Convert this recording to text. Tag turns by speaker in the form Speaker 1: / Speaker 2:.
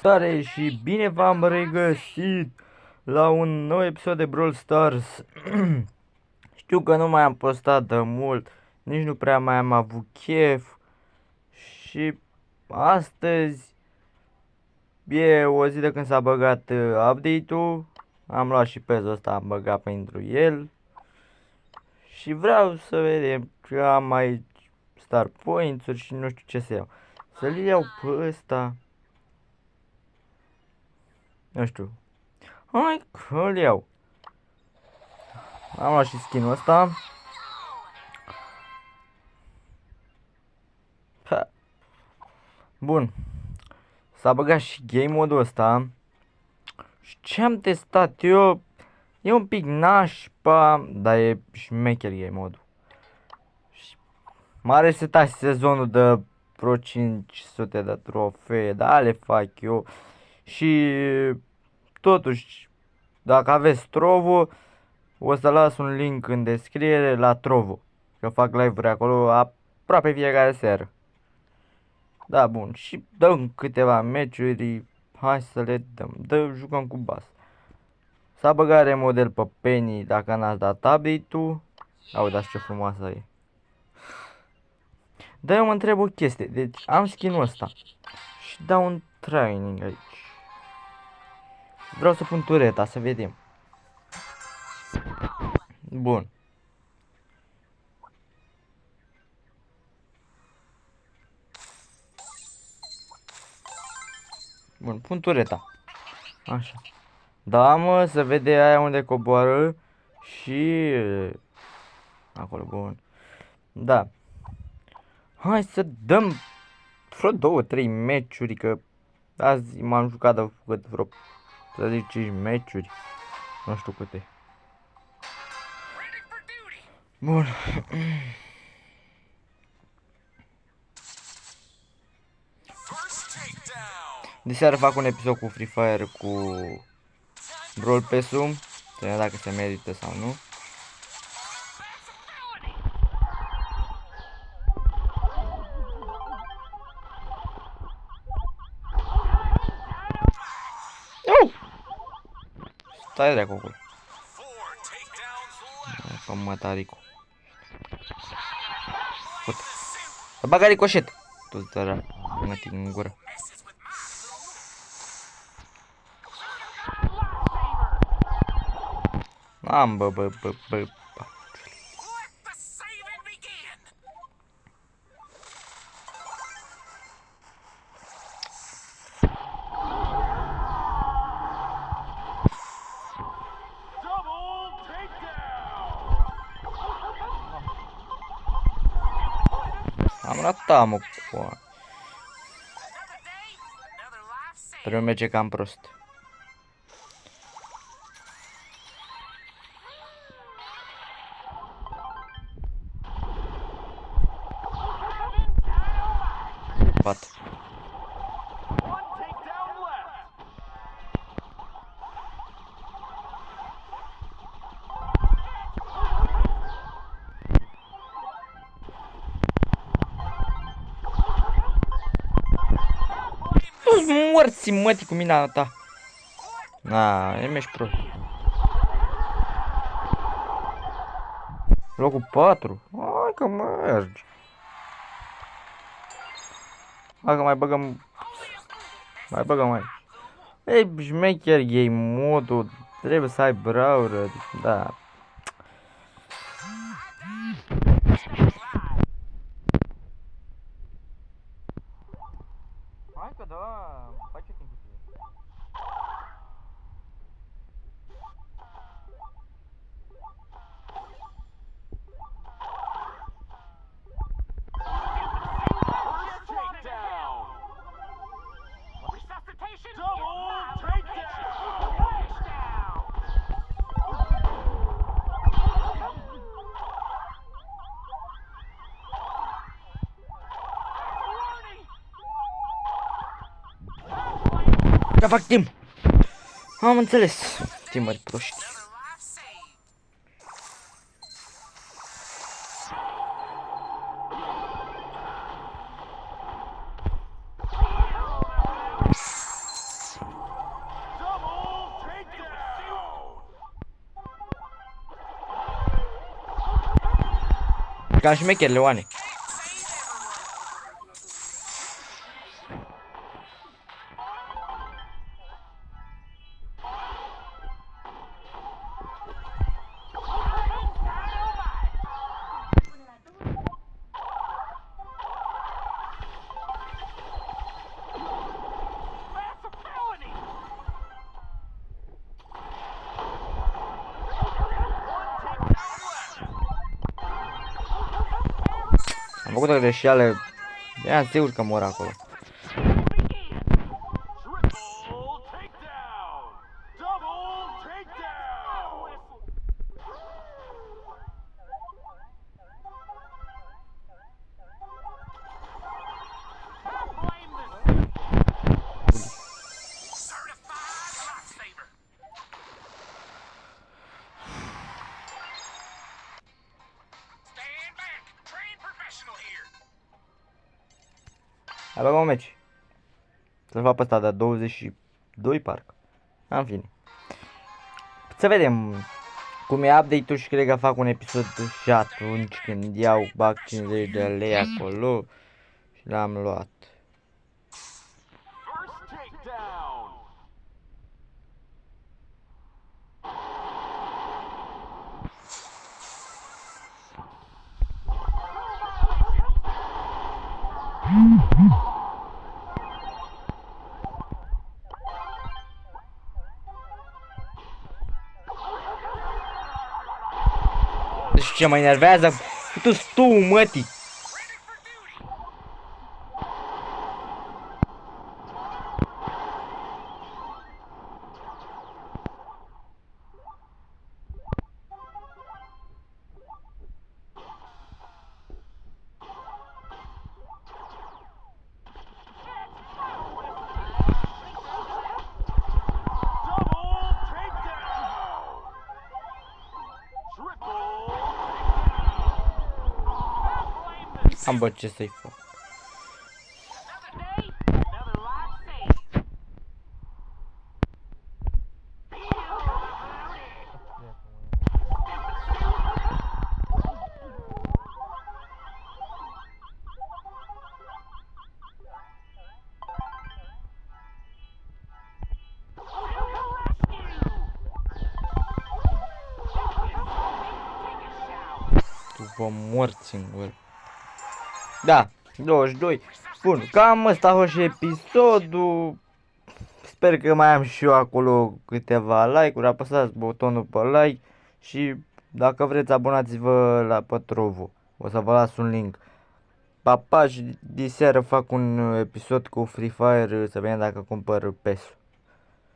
Speaker 1: Salutare și bine v-am regăsit la un nou episod de Brawl Stars. Știu că nu mai am postat de mult, nici nu prea mai am avut chef și astăzi e o zi de când s-a băgat update-ul. Am luat și pezul ăsta, am băgat pentru el și vreau să vedem că am aici star points-uri și nu știu ce să iau. Să-l iau pe ăsta. Nu știu. Hai că-l iau. Am luat și skin-ul ăsta. Ha. Bun. S-a băgat și game mode-ul ăsta. Și ce am testat eu e un pic nașpa, dar e șmecher game mode-ul. M-a resetat sezonul de vreo 500 de trofee, dar le fac eu. Și totuși, dacă aveți Trovo, o să las un link în descriere la Trovo, că fac live-uri acolo aproape fiecare seară. Da, bun, și dăm câteva meciuri, hai să le dăm, jucăm cu bas. S-a băgat remodel pe Penny dacă n-ați dat update-ul. Uitați ce frumoasă e. Dar eu mă întreb o chestie, deci am skin-ul ăsta și dau un training aici. Vreau să pun tureta, să vedem. Bun. Bun, pun tureta. Așa. Da, mă, să vede aia unde coboară și... acolo, bun. Da. Hai să dăm vreo 2-3 meciuri, că azi m-am jucat de vreo, să zic, 5 meciuri. Nu știu câte. Bun. De seară fac un episod cu Free Fire cu Brawl Pass-ul, să vedem dacă se merită sau nu. Stai de acolo. Ca mătaricu. Uite. Să bagă ricoșet. Tu-ți dă mătii în gură. Am bă. Am ratat, mă, cu... Trebuie merge cam prost. Pat. Tu-ți morți, mătii, cu mina ta. Na, ești pro. Locul 4. Hai că mergi. Hai că mai băgăm. Mai. Ei, șmecher game modul. Trebuie să ai brawler. Da. Hai că da, face timp cu tine. Da, fac timp. Am înțeles. Timări proști. cam șmecher, Leoane. Am făcut o greșeală. Eram sigur că mor acolo. Hai băgăm un meci. Să-l fac pe ăsta de 22 parcă. În fine. Să vedem cum e update-ul și cred că fac un episod și atunci când iau bag 50 de lei acolo și l-am luat. Deci ce mă enervează? Tu mătii! Am bă, ce să-i fac? Tu vă morți singur. Da, 22. Bun, cam ăsta a fost și episodul. Sper că mai am și eu acolo câteva like-uri. Apăsați butonul pe like. Și dacă vreți, abonați-vă la Pătrovu. O să vă las un link. Pa, pa, și diseară fac un episod cu Free Fire. Să vedem dacă cumpăr PES.